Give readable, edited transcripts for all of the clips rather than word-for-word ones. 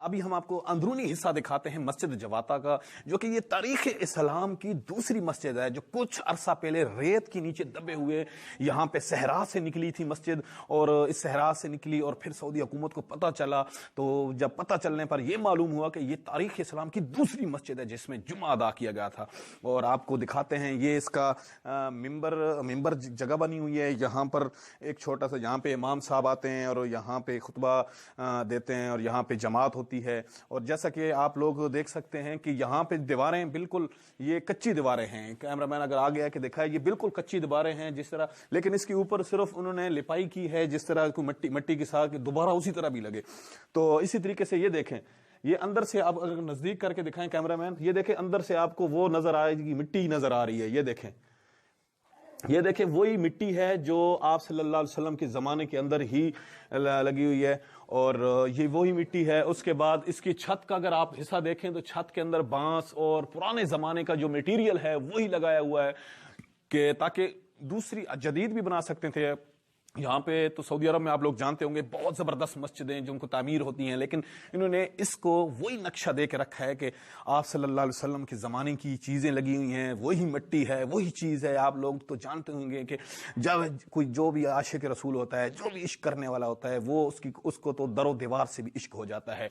ابھی ہم آپ کو اندرونی حصہ دکھاتے ہیں مسجد جواتا کا، جو کہ یہ تاریخ اسلام کی دوسری مسجد ہے، جو کچھ عرصہ پہلے ریت کے نیچے دبے ہوئے یہاں پہ صحرا سے نکلی تھی مسجد، اور اس صحرا سے نکلی اور پھر سعودی حکومت کو پتہ چلا، تو جب پتہ چلنے پر یہ معلوم ہوا کہ یہ تاریخ اسلام کی دوسری مسجد ہے جس میں جمعہ ادا کیا گیا تھا۔ اور آپ کو دکھاتے ہیں یہ اس کا ممبر جگہ بنی ہوئی ہے، یہاں پر ایک چھوٹا سا، یہاں پہ امام صاحب آتے ہیں اور یہاں پہ خطبہ دیتے ہیں اور یہاں پہ جماعت ہوتی ہے۔ اور جیسا کہ آپ لوگ دیکھ سکتے ہیں کہ یہاں پہ دیواریں بالکل یہ کچی دیواریں ہیں، کیمرہ مین اگر آگے ہے کہ دکھائے، یہ بالکل کچی دیواریں ہیں جس طرح، لیکن اس کے اوپر صرف انہوں نے لپائی کی ہے جس طرح کوئی مٹی کے ساتھ دوبارہ اسی طرح بھی لگے۔ تو اسی طریقے سے یہ دیکھیں، یہ اندر سے آپ اگر نزدیک کر کے دکھائیں کیمرہ مین، یہ دیکھیں اندر سے آپ کو وہ نظر آئے گی، مٹی نظر آ رہی ہے۔ یہ دیکھیں وہی مٹی ہے جو آپ صلی اللہ علیہ وسلم کے زمانے کے اندر ہی لگی ہوئی ہے، اور یہ وہی مٹی ہے۔ اس کے بعد اس کی چھت کا اگر آپ حصہ دیکھیں تو چھت کے اندر بانس اور پرانے زمانے کا جو میٹیریل ہے وہی لگایا ہوا ہے، کہ تاکہ دوسری جدید بھی بنا سکتے تھے۔ یہاں پہ تو سعودی عرب میں آپ لوگ جانتے ہوں گے بہت زبردست مسجدیں جو ان کو تعمیر ہوتی ہیں، لیکن انہوں نے اس کو وہی نقشہ دے کے رکھا ہے کہ آپ صلی اللہ علیہ وسلم کے زمانے کی چیزیں لگی ہوئی ہیں، وہی مٹی ہے، وہی چیز ہے۔ آپ لوگ تو جانتے ہوں گے کہ جب کوئی جو بھی عاشق رسول ہوتا ہے، جو بھی عشق کرنے والا ہوتا ہے، وہ اس کو تو در و دیوار سے بھی عشق ہو جاتا ہے۔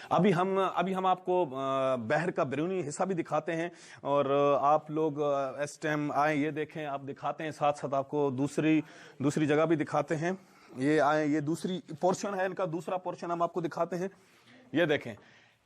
ابھی ہم آپ کو بحر کا بیرونی حصہ بھی دکھاتے ہیں، اور آپ لوگ اس ٹائم آئیں، یہ دیکھیں، آپ دکھاتے ہیں ساتھ ساتھ آپ کو دوسری جگہ بھی دکھاتے ہیں۔ یہ آئیں، یہ دوسری پورشن ہے ان کا، دوسرا پورشن ہم آپ کو دکھاتے ہیں۔ یہ دیکھیں،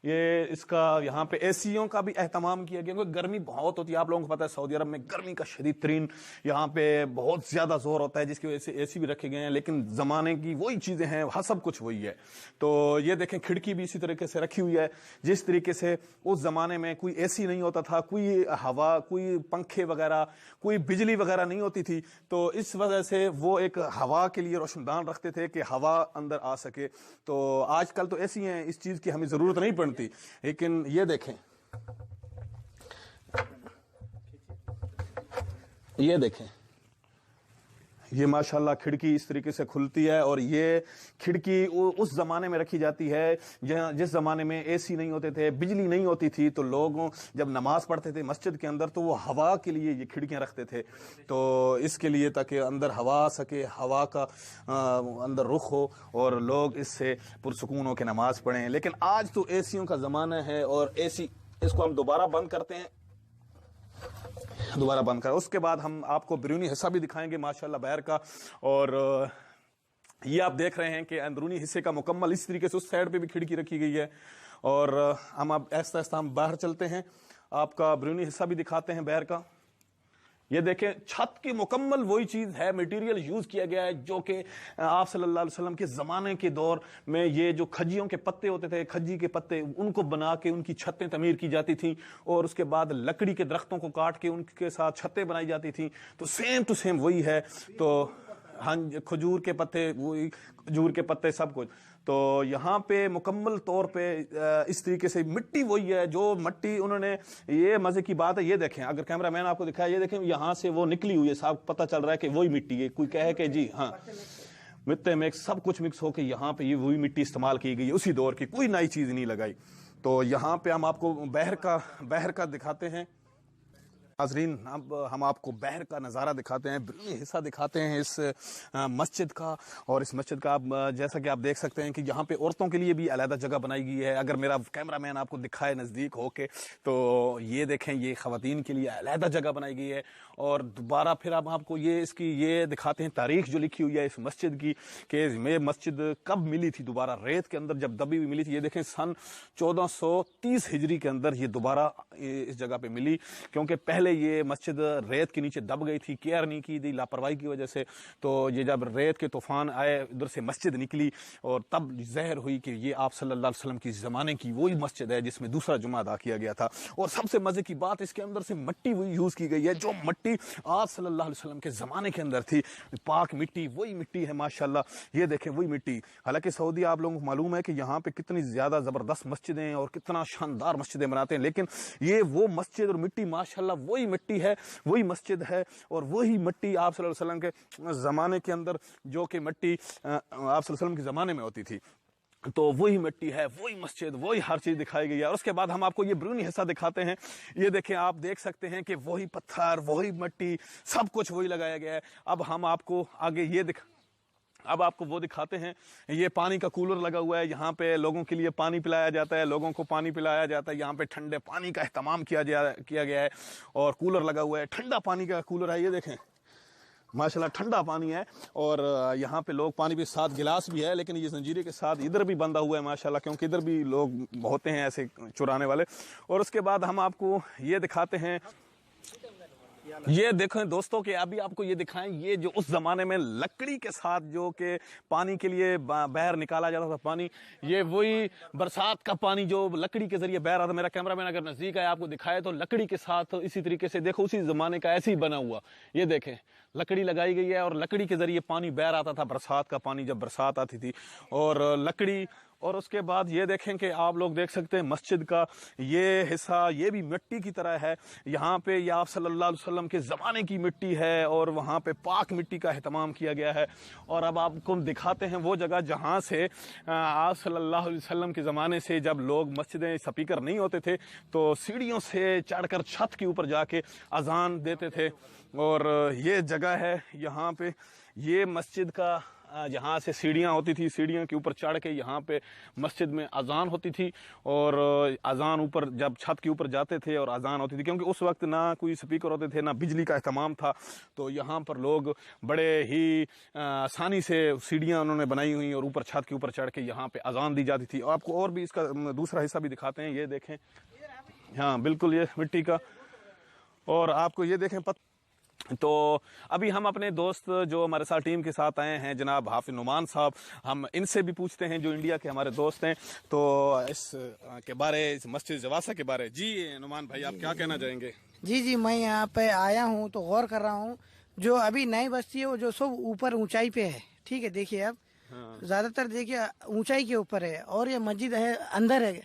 یہ اس کا یہاں پہ اے سیوں کا بھی اہتمام کیا گیا، کیونکہ گرمی بہت ہوتی ہے۔ آپ لوگوں کو پتہ ہے سعودی عرب میں گرمی کا شدید ترین یہاں پہ بہت زیادہ زور ہوتا ہے، جس کی وجہ سے اے سی بھی رکھے گئے ہیں، لیکن زمانے کی وہی چیزیں ہیں، سب کچھ وہی ہے۔ تو یہ دیکھیں کھڑکی بھی اسی طریقے سے رکھی ہوئی ہے، جس طریقے سے اس زمانے میں کوئی اے سی نہیں ہوتا تھا، کوئی ہوا، کوئی پنکھے وغیرہ، کوئی بجلی وغیرہ نہیں ہوتی تھی، تو اس وجہ سے وہ ایک ہوا کے لیے روشن دان رکھتے تھے کہ ہوا اندر آ سکے۔ تو آج کل تو ایسی ہیں، اس چیز کی ہمیں ضرورت نہیں پڑتی، لیکن یہ دیکھیں، یہ ماشاءاللہ کھڑکی اس طریقے سے کھلتی ہے، اور یہ کھڑکی اس زمانے میں رکھی جاتی ہے جس زمانے میں اے سی نہیں ہوتے تھے، بجلی نہیں ہوتی تھی، تو لوگ جب نماز پڑھتے تھے مسجد کے اندر تو وہ ہوا کے لیے یہ کھڑکیاں رکھتے تھے، تو اس کے لیے تاکہ اندر ہوا آ سکے، ہوا کا اندر رخ ہو اور لوگ اس سے پرسکون ہو کے نماز پڑھیں۔ لیکن آج تو اے سیوں کا زمانہ ہے، اور اے سی، اس کو ہم دوبارہ بند کرتے ہیں، اس کے بعد ہم آپ کو بیرونی حصہ بھی دکھائیں گے ماشاءاللہ بحر کا۔ اور یہ آپ دیکھ رہے ہیں کہ اندرونی حصے کا مکمل اس طریقے سے اس سائڈ پہ بھی کھڑکی رکھی گئی ہے، اور ہم اب آہستہ آہستہ ہم باہر چلتے ہیں، آپ کا بیرونی حصہ بھی دکھاتے ہیں بحر کا۔ یہ دیکھیں چھت کی مکمل وہی چیز ہے، میٹیریل یوز کیا گیا ہے جو کہ آپ صلی اللہ علیہ وسلم کے زمانے کے دور میں یہ جو کھجیوں کے پتے ہوتے تھے، کھجی کے پتے، ان کو بنا کے ان کی چھتیں تعمیر کی جاتی تھیں، اور اس کے بعد لکڑی کے درختوں کو کاٹ کے ان کے ساتھ چھتیں بنائی جاتی تھیں۔ تو سیم ٹو سیم وہی ہے، تو ہاں کھجور کے پتے، وہی کھجور کے پتے سب کچھ۔ تو یہاں پہ مکمل طور پہ اس طریقے سے مٹی وہی ہے، جو مٹی انہوں نے، یہ مزے کی بات ہے، یہ دیکھیں اگر کیمرہ مین آپ کو دکھایا، یہ دیکھیں یہاں سے وہ نکلی ہوئی ہے، صاحب پتہ چل رہا ہے کہ وہی مٹی ہے، کوئی کہے کہ جی ہاں مٹی مکس، سب کچھ مکس ہو کے یہاں پہ یہ وہی مٹی استعمال کی گئی، اسی دور کی، کوئی نئی چیز نہیں لگائی۔ تو یہاں پہ ہم آپ کو بحر کا دکھاتے ہیں۔ ناظرین، اب ہم آپ کو بحر کا نظارہ دکھاتے ہیں، بیرونی حصہ دکھاتے ہیں اس مسجد کا، اور اس مسجد کا جیسا کہ آپ دیکھ سکتے ہیں کہ یہاں پہ عورتوں کے لیے بھی علیحدہ جگہ بنائی گئی ہے۔ اگر میرا کیمرہ مین آپ کو دکھائے نزدیک ہو کے، تو یہ دیکھیں، یہ خواتین کے لیے علیحدہ جگہ بنائی گئی ہے۔ اور دوبارہ پھر اب آپ کو یہ اس کی یہ دکھاتے ہیں تاریخ جو لکھی ہوئی ہے اس مسجد کی، کہ یہ مسجد کب ملی تھی دوبارہ ریت کے اندر، جب دبی ہوئی ملی تھی۔ یہ دیکھیں سن 1430 ہجری کے اندر یہ دوبارہ اس جگہ پہ ملی، کیونکہ پہلے یہ مسجد ریت کے نیچے دب گئی تھی، کیئر نہیں کی تھی، لاپرواہی کی وجہ سے۔ تو یہ جب ریت کے طوفان آئے، ادھر سے مسجد نکلی، اور تب ظاہر ہوئی کہ یہ آپ صلی اللہ علیہ وسلم کی زمانے کی وہی مسجد ہے جس میں دوسرا جمعہ ادا کیا گیا تھا۔ اور سب سے مزے کی بات، اس کے اندر سے مٹی وہی یوز کی گئی ہے جو مٹی آپ صلی اللہ علیہ وسلم کے زمانے کے اندر تھی، پاک مٹی، وہی مٹی ہے ماشاءاللہ۔ یہ دیکھیں وہی مٹی، حالانکہ سعودی آپ لوگوں کو معلوم ہے کہ یہاں پہ کتنی زیادہ زبردست مسجدیں اور کتنا شاندار مسجدیں بناتے ہیں، لیکن یہ وہ مسجد اور مٹی ماشاءاللہ وہی مٹی ہے، وہی مسجد ہے، اور وہی مٹی آپ صلی اللہ علیہ وسلم کے زمانے کے اندر، جو کہ مٹی آپ صلی اللہ علیہ وسلم کے زمانے میں ہوتی تھی۔ تو وہی مٹی ہے، وہی مسجد، وہی ہر چیز دکھائی گئی ہے. اور اس کے بعد ہم آپ کو یہ بیرونی حصہ دکھاتے ہیں. یہ دیکھیں، آپ دیکھ سکتے ہیں کہ وہی پتھر، وہی مٹی، سب کچھ وہی لگایا گیا ہے. اب ہم آپ کو آگے اب آپ کو وہ دکھاتے ہیں. یہ پانی کا کولر لگا ہوا ہے، یہاں پہ لوگوں کے لیے پانی پلایا جاتا ہے، لوگوں کو پانی پلایا جاتا ہے. یہاں پہ ٹھنڈے پانی کا اہتمام کیا گیا ہے اور کولر لگا ہوا ہے. ٹھنڈا پانی کا کولر ہے، یہ دیکھیں ماشاءاللہ ٹھنڈا پانی ہے. اور یہاں پہ لوگ پانی کے ساتھ گلاس بھی ہے، لیکن یہ زنجیرے کے ساتھ ادھر بھی بندھا ہوا ہے ماشاءاللہ، کیونکہ ادھر بھی لوگ ہوتے ہیں ایسے چرانے والے. اور اس کے بعد ہم آپ کو یہ دکھاتے ہیں. یہ دیکھیں دوستوں کہ ابھی آپ کو یہ دکھائیں، یہ جو اس زمانے میں لکڑی کے ساتھ جو کہ پانی کے لیے باہر نکالا جاتا تھا پانی، یہ وہی برسات کا پانی جو لکڑی کے ذریعے بہہ رہا تھا. میرا کیمرہ مین اگر نزدیک ہے آپ کو دکھائے تو لکڑی کے ساتھ اسی طریقے سے دیکھو، اسی زمانے کا ایسے ہی بنا ہوا. یہ دیکھیں لکڑی لگائی گئی ہے اور لکڑی کے ذریعے پانی بہہ رہا تھا، برسات کا پانی جب برسات آتی تھی اور لکڑی. اور اس کے بعد یہ دیکھیں کہ آپ لوگ دیکھ سکتے ہیں مسجد کا یہ حصہ، یہ بھی مٹی کی طرح ہے. یہاں پہ یہ آپ صلی اللہ علیہ وسلم کے زمانے کی مٹی ہے اور وہاں پہ پاک مٹی کا اہتمام کیا گیا ہے. اور اب آپ کو دکھاتے ہیں وہ جگہ جہاں سے آپ صلی اللہ علیہ وسلم کے زمانے سے جب لوگ مسجدیں سپیکر نہیں ہوتے تھے تو سیڑھیوں سے چڑھ کر چھت کے اوپر جا کے اذان دیتے تھے. اور یہ جگہ ہے یہاں پہ، یہ مسجد کا جہاں سے سیڑھیاں ہوتی تھی، سیڑھیوں کے اوپر چڑھ کے یہاں پہ مسجد میں اذان ہوتی تھی. اور اذان اوپر جب چھت کے اوپر جاتے تھے اور اذان ہوتی تھی، کیونکہ اس وقت نہ کوئی سپیکر ہوتے تھے، نہ بجلی کا اہتمام تھا، تو یہاں پر لوگ بڑے ہی آسانی سے سیڑھیاں انہوں نے بنائی ہوئی اور اوپر چھت کے اوپر چڑھ کے یہاں پہ اذان دی جاتی تھی. آپ کو اور بھی اس کا دوسرا حصہ بھی دکھاتے ہیں. یہ دیکھیں، ہاں بالکل یہ مٹی کا. اور آپ کو یہ دیکھیں تو ابھی ہم اپنے دوست جو ہمارے ساتھ ٹیم کے ساتھ آئے ہیں جناب حافظ نعمان صاحب، ہم ان سے بھی پوچھتے ہیں جو انڈیا کے ہمارے دوست ہیں تو اس کے بارے، اس مسجد جواسہ کے بارے. جی نعمان بھائی، آپ کیا کہنا چاہیں گے؟ جی میں یہاں پہ آیا ہوں تو غور کر رہا ہوں، جو ابھی نئی بستی ہے وہ جو سب اوپر اونچائی پہ ہے. ٹھیک ہے، دیکھیے اب زیادہ تر دیکھیے اونچائی کے اوپر ہے، اور یہ مسجد ہے اندر ہے،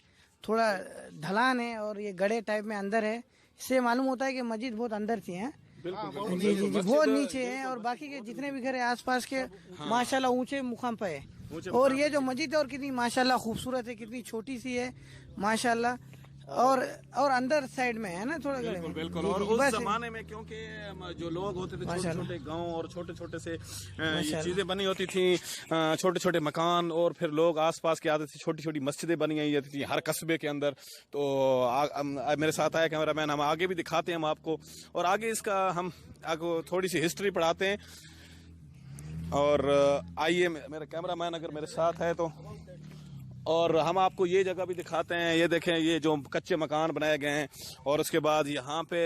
تھوڑا ڈھلان ہے اور یہ گڑھے ٹائپ میں اندر ہے. اس سے معلوم ہوتا ہے کہ مسجد بہت اندر تھی ہیں. جی بہت نیچے ہے، اور باقی کے جتنے بھی گھر ہیں آس پاس کے ماشاءاللہ اونچے مقام پہ ہے. اور یہ جو مسجد ہے اور کتنی ماشاءاللہ خوبصورت ہے، کتنی چھوٹی سی ہے ماشاءاللہ. اور اندر سائڈ میں ہے نا تھوڑا. بالکل. اور اس زمانے میں کیونکہ جو لوگ ہوتے تھے چھوٹے چھوٹے گاؤں اور چھوٹے چھوٹے سے یہ چیزیں بنی ہوتی تھیں، چھوٹے چھوٹے مکان، اور پھر لوگ آس پاس کے آتے تھے، چھوٹی چھوٹی مسجدیں بنی جاتی تھیں ہر قصبے کے اندر. تو میرے ساتھ آیا کیمرہ مین، ہم آگے بھی دکھاتے ہیں ہم آپ کو، اور آگے اس کا ہم آپ کو تھوڑی سی ہسٹری پڑھاتے ہیں. اور آئیے میرا کیمرہ مین اگر میرے ساتھ ہے تو، اور ہم آپ کو یہ جگہ بھی دکھاتے ہیں. یہ دیکھیں، یہ جو کچے مکان بنائے گئے ہیں اور اس کے بعد یہاں پہ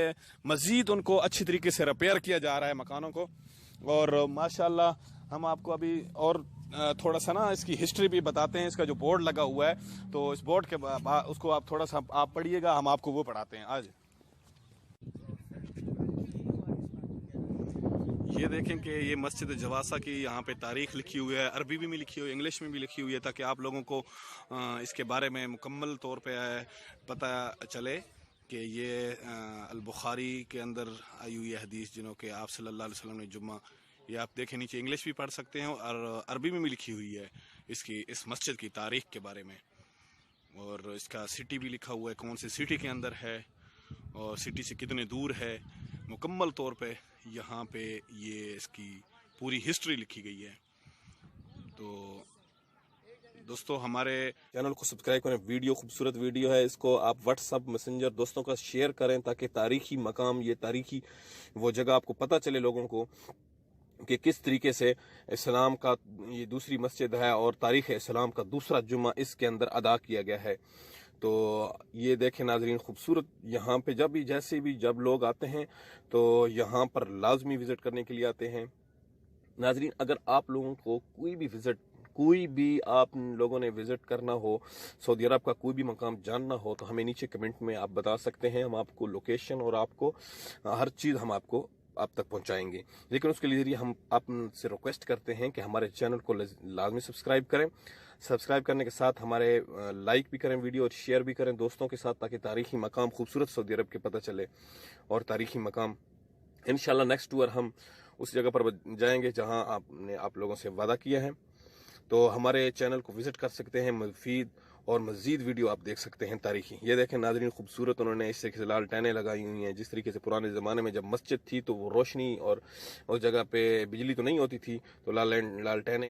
مزید ان کو اچھی طریقے سے ریپیئر کیا جا رہا ہے مکانوں کو. اور ماشاءاللہ ہم آپ کو ابھی اور تھوڑا سا نا اس کی ہسٹری بھی بتاتے ہیں. اس کا جو بورڈ لگا ہوا ہے تو اس بورڈ کے اس کو آپ تھوڑا سا آپ پڑھیے گا، ہم آپ کو وہ پڑھاتے ہیں آج. یہ دیکھیں کہ یہ مسجد جواسہ کی یہاں پہ تاریخ لکھی ہوئی ہے، عربی میں لکھی ہوئی ہے، انگلش میں بھی لکھی ہوئی ہے، تاکہ آپ لوگوں کو اس کے بارے میں مکمل طور پہ پتہ چلے کہ یہ البخاری کے اندر آئی ہوئی ہے حدیث، جنہوں کہ آپ صلی اللہ علیہ وسلم نے جمعہ. یہ آپ دیکھیں نیچے انگلش بھی پڑھ سکتے ہیں اور عربی میں بھی لکھی ہوئی ہے اس مسجد کی تاریخ کے بارے میں. اور اس کا سٹی بھی لکھا ہوا ہے، کون سی سٹی کے اندر ہے اور سٹی سے کتنے دور ہے. مکمل طور پہ یہاں پہ یہ اس کی پوری ہسٹری لکھی گئی ہے. تو دوستو ہمارے چینل کو سبسکرائب کریں. ویڈیو خوبصورت ویڈیو ہے، اس کو آپ واٹس ایپ میسنجر دوستوں کا شیئر کریں تاکہ تاریخی مقام، یہ تاریخی وہ جگہ آپ کو پتہ چلے لوگوں کو کہ کس طریقے سے اسلام کا یہ دوسری مسجد ہے اور تاریخ اسلام کا دوسرا جمعہ اس کے اندر ادا کیا گیا ہے. تو یہ دیکھیں ناظرین، خوبصورت. یہاں پہ جب لوگ آتے ہیں تو یہاں پر لازمی وزٹ کرنے کے لیے آتے ہیں. ناظرین، اگر آپ لوگوں کو کوئی بھی آپ لوگوں نے وزٹ کرنا ہو، سعودی عرب کا کوئی بھی مقام جاننا ہو، تو ہمیں نیچے کمنٹ میں آپ بتا سکتے ہیں. ہم آپ کو لوکیشن اور آپ کو ہر چیز ہم آپ تک پہنچائیں گے. لیکن اس کے لیے ہم آپ سے ریکویسٹ کرتے ہیں کہ ہمارے چینل کو لازمی سبسکرائب کریں. سبسکرائب کرنے کے ساتھ ہمارے لائک بھی کریں ویڈیو اور شیئر بھی کریں دوستوں کے ساتھ، تاکہ تاریخی مقام خوبصورت سعودی عرب کے پتہ چلے. اور تاریخی مقام انشاءاللہ نیکسٹ ٹور ہم اس جگہ پر جائیں گے جہاں آپ نے آپ لوگوں سے وعدہ کیا ہے. تو ہمارے چینل کو وزٹ کر سکتے ہیں، مفید اور مزید ویڈیو آپ دیکھ سکتے ہیں تاریخی. یہ دیکھیں ناظرین، خوبصورت انہوں نے اس طریقے سے لالٹینیں لگائی ہوئی ہیں. جس طریقے سے پرانے زمانے میں جب مسجد تھی تو وہ روشنی اور اس جگہ پہ بجلی تو نہیں ہوتی تھی، تو لالٹینیں